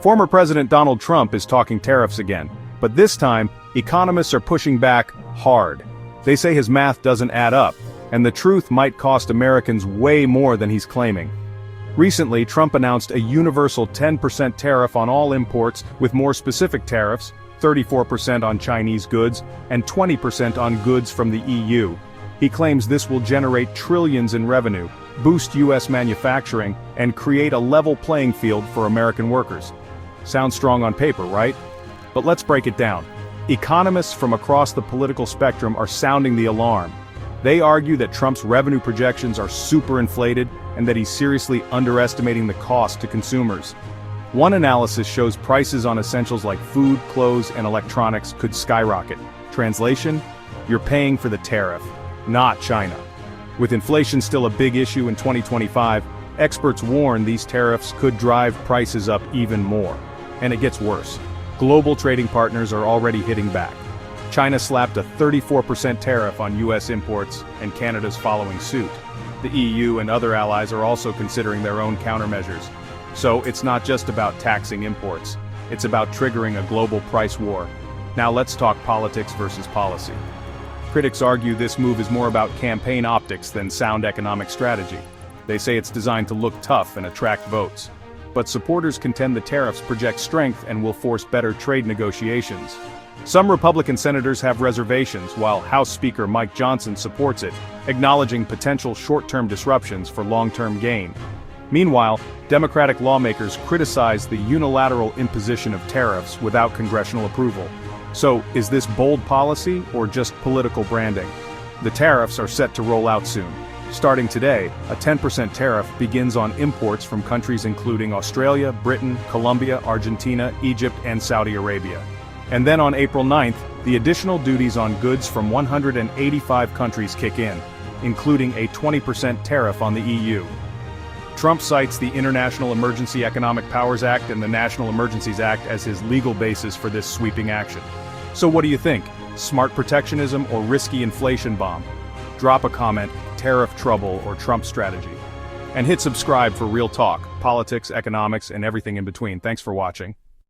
Former President Donald Trump is talking tariffs again, but this time, economists are pushing back hard. They say his math doesn't add up, and the truth might cost Americans way more than he's claiming. Recently, Trump announced a universal 10% tariff on all imports, with more specific tariffs, 34% on Chinese goods, and 20% on goods from the EU. He claims this will generate trillions in revenue, boost U.S. manufacturing, and create a level playing field for American workers. Sounds strong on paper, right? But let's break it down. Economists from across the political spectrum are sounding the alarm. They argue that Trump's revenue projections are super inflated and that he's seriously underestimating the cost to consumers. One analysis shows prices on essentials like food, clothes, and electronics could skyrocket. Translation? You're paying for the tariff, not China. With inflation still a big issue in 2025, experts warn these tariffs could drive prices up even more. And it gets worse. Global trading partners are already hitting back. China slapped a 34% tariff on U.S. imports, and Canada's following suit. The EU and other allies are also considering their own countermeasures. So it's not just about taxing imports. It's about triggering a global price war. Now let's talk politics versus policy. Critics argue this move is more about campaign optics than sound economic strategy. They say it's designed to look tough and attract votes. But supporters contend the tariffs project strength and will force better trade negotiations. Some Republican senators have reservations, while House Speaker Mike Johnson supports it, acknowledging potential short-term disruptions for long-term gain. Meanwhile, Democratic lawmakers criticize the unilateral imposition of tariffs without congressional approval. So, is this bold policy or just political branding? The tariffs are set to roll out soon. Starting today, a 10% tariff begins on imports from countries including Australia, Britain, Colombia, Argentina, Egypt, and Saudi Arabia. And then on April 9th, the additional duties on goods from 185 countries kick in, including a 20% tariff on the EU. Trump cites the International Emergency Economic Powers Act and the National Emergencies Act as his legal basis for this sweeping action. So what do you think? Smart protectionism or risky inflation bomb? Drop a comment, tariff trouble, or Trump strategy. And hit subscribe for real talk, politics, economics, and everything in between. Thanks for watching.